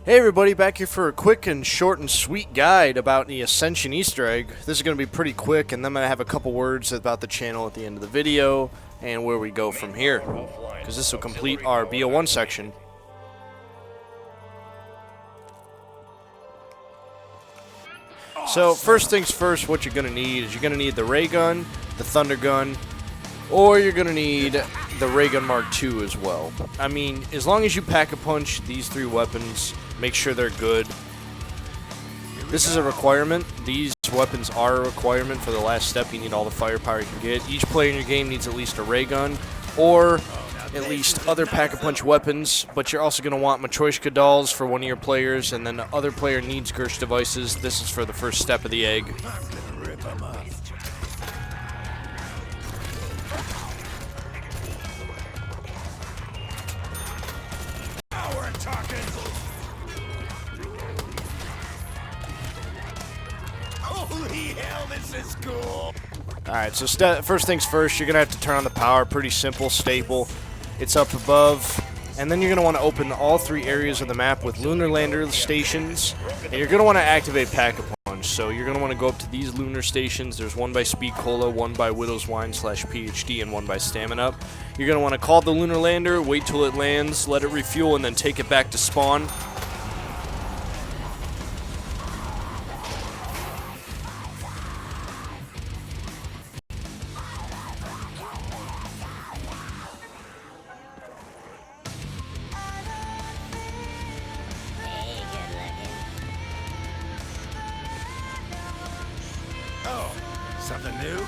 Hey everybody, back here for a quick and short and sweet guide about the Ascension Easter egg. This is going to be pretty quick, and then I'm going to have a couple words about the channel at the end of the video and where we go from here, because this will complete our BO1 section. So first things first, what you're going to need is you're going to need the ray gun, the Thundergun, or you're going to need the ray gun Mark II as well. I mean, as long as you pack-a-punch these three weapons, make sure they're good. This is a requirement. These weapons are a requirement for the last step. You need all the firepower you can get. Each player in your game needs at least a ray gun, or at least other pack-a-punch weapons, but you're also going to want Matryoshka dolls for one of your players, and then the other player needs Gersh devices. This is for the first step of the egg. Holy hell, this is cool! Alright, so first things first, you're going to have to turn on the power. Pretty simple, staple. It's up above. And then you're going to want to open all three areas of the map with Lunar lander stations. And you're going to want to activate Pack-a-Punch. So you're going to want to go up to these Lunar stations. There's one by Speed Cola, one by Widow's Wine / PAPed, and one by Stamin-Up. You're going to want to call the Lunar lander, wait till it lands, let it refuel, and then take it back to spawn. Oh, something new?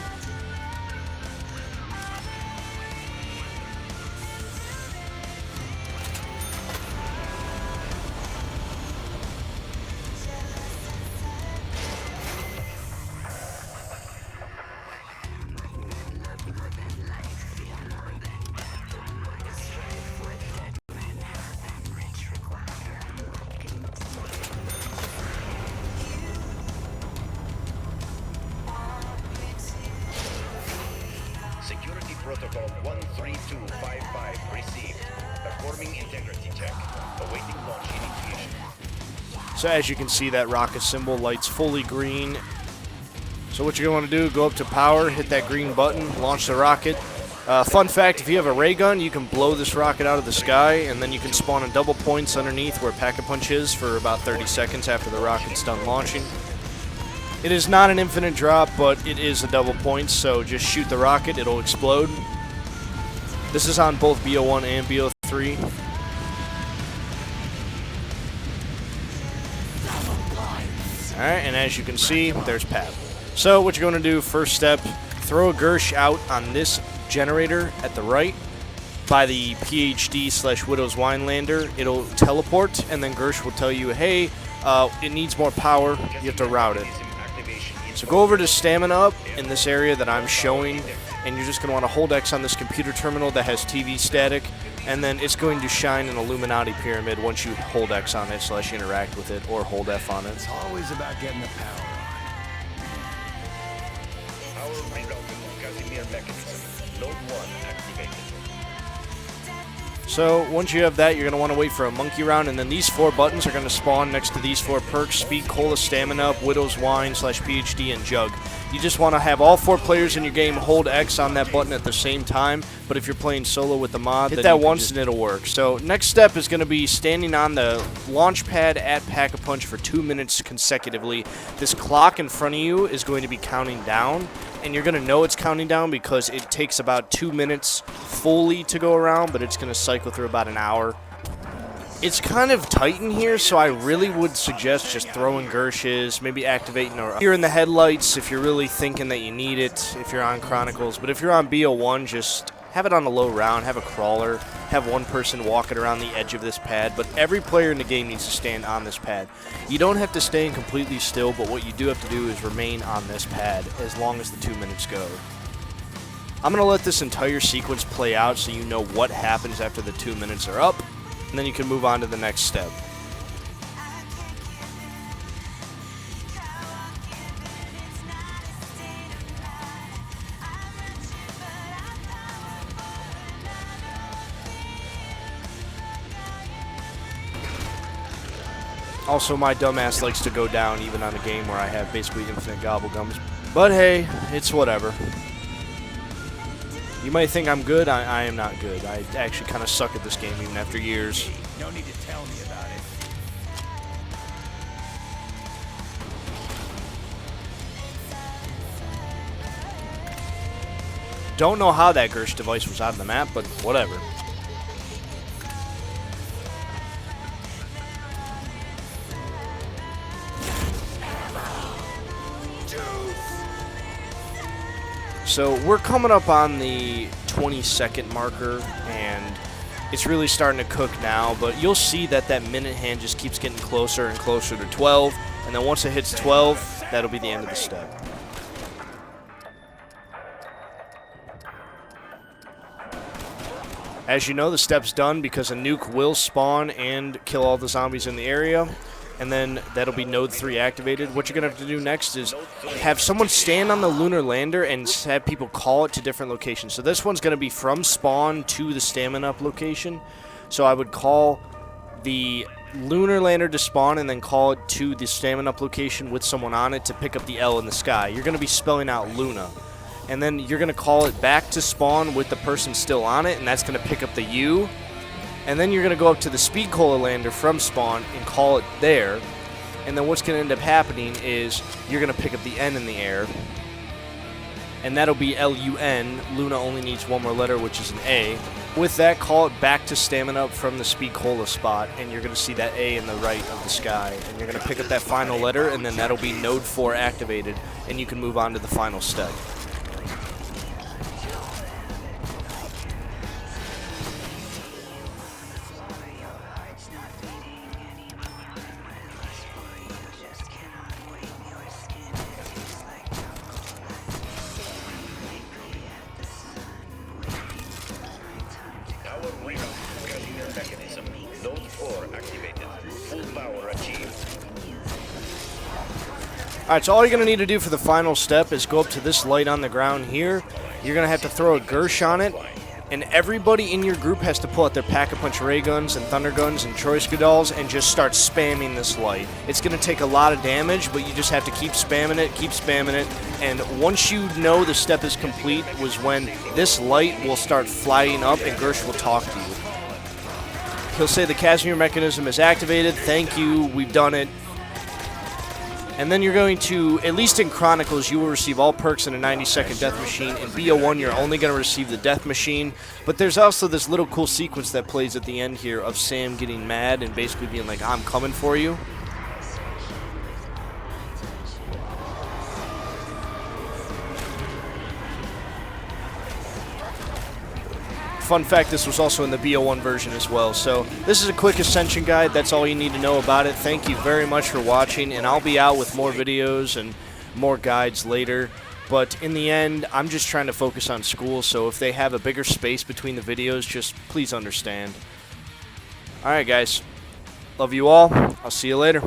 Security Protocol 13255 received. Performing integrity check. Awaiting launch initiation. So as you can see, that rocket symbol lights fully green. So what you're going to want to do, go up to power, hit that green button, launch the rocket. Fun fact, if you have a ray gun, you can blow this rocket out of the sky, and then you can spawn in double points underneath where Pack-a-Punch is for about 30 seconds after the rocket's done launching. It is not an infinite drop, but it is a double point, so just shoot the rocket, it'll explode. This is on both BO1 and BO3. Alright, and as you can see, there's PAPed. So what you're going to do, first step, throw a Gersh out on this generator at the right by the PAPed / Widow's Wine lander. It'll teleport, and then Gersh will tell you, hey, it needs more power, you have to route it. So go over to Stamin-Up in this area that I'm showing, and you're just going to want to hold X on this computer terminal that has TV static, and then it's going to shine an Illuminati pyramid once you hold X on it / interact with it, or hold F on it. It's always about getting the power on. Power rerouting Casimir mechanism. Load 1 activated. So once you have that, you're going to want to wait for a monkey round, and then these four buttons are going to spawn next to these four perks: Speed Cola, Stamin-Up, Widow's Wine / PAPed, and Jug. You just want to have all four players in your game hold X on that button at the same time, but if you're playing solo with the mod, hit that once and it'll work. So next step is going to be standing on the launch pad at Pack-a-Punch for 2 minutes consecutively. This clock in front of you is going to be counting down, and you're going to know it's counting down because it takes about 2 minutes fully to go around, but it's going to cycle through about an hour. It's kind of tight in here, so I really would suggest just throwing Gershes, maybe activating or you're in the headlights if you're really thinking that you need it, if you're on Chronicles. But if you're on BO1, just have it on a low round, have a crawler, have one person walking around the edge of this pad, but every player in the game needs to stand on this pad. You don't have to stay completely still, but what you do have to do is remain on this pad as long as the 2 minutes go. I'm going to let this entire sequence play out so you know what happens after the 2 minutes are up, and then you can move on to the next step. Also, my dumbass likes to go down even on a game where I have basically infinite gobblegums. But hey, it's whatever. You might think I'm good. I am not good. I actually kind of suck at this game even after years. No need to tell me about it. Don't know how that Gersh device was out of the map, but whatever. So we're coming up on the 20-second marker, and it's really starting to cook now, but you'll see that that minute hand just keeps getting closer and closer to 12, and then once it hits 12, that'll be the end of the step. As you know, the step's done because a nuke will spawn and kill all the zombies in the area, and then that'll be node 3 activated. What you're going to have to do next is have someone stand on the lunar lander and have people call it to different locations. So this one's going to be from spawn to the Stamin-Up location. So I would call the lunar lander to spawn and then call it to the Stamin-Up location with someone on it to pick up the L in the sky. You're going to be spelling out Luna. And then you're going to call it back to spawn with the person still on it, and that's going to pick up the U. And then you're going to go up to the Speed Cola lander from spawn and call it there. And then what's going to end up happening is you're going to pick up the N in the air. And that'll be L-U-N. Luna only needs one more letter, which is an A. With that, call it back to Stamin-Up from the Speed Cola spot, and you're going to see that A in the right of the sky. And you're going to pick up that final letter, and then that'll be node 4 activated, and you can move on to the final step. Alright, so all you're going to need to do for the final step is go up to this light on the ground here. You're going to have to throw a Gersh on it, and everybody in your group has to pull out their Pack-a-Punch ray guns and Thunderguns and Troika-Dolls and just start spamming this light. It's going to take a lot of damage, but you just have to keep spamming it, and once you know the step is complete was when this light will start flying up and Gersh will talk to you. He'll say the Casimir mechanism is activated, thank you, we've done it. And then you're going to, at least in Chronicles, you will receive all perks in a 90-second death machine. In BO1, you're only going to receive the death machine. But there's also this little cool sequence that plays at the end here of Sam getting mad and basically being like, I'm coming for you. Fun fact, this was also in the BO1 version as well. So this is a quick Ascension guide. That's all you need to know about it. Thank you very much for watching, and I'll be out with more videos and more guides later. But in the end, I'm just trying to focus on school, so if they have a bigger space between the videos, just please understand. Alright guys, love you all. I'll see you later.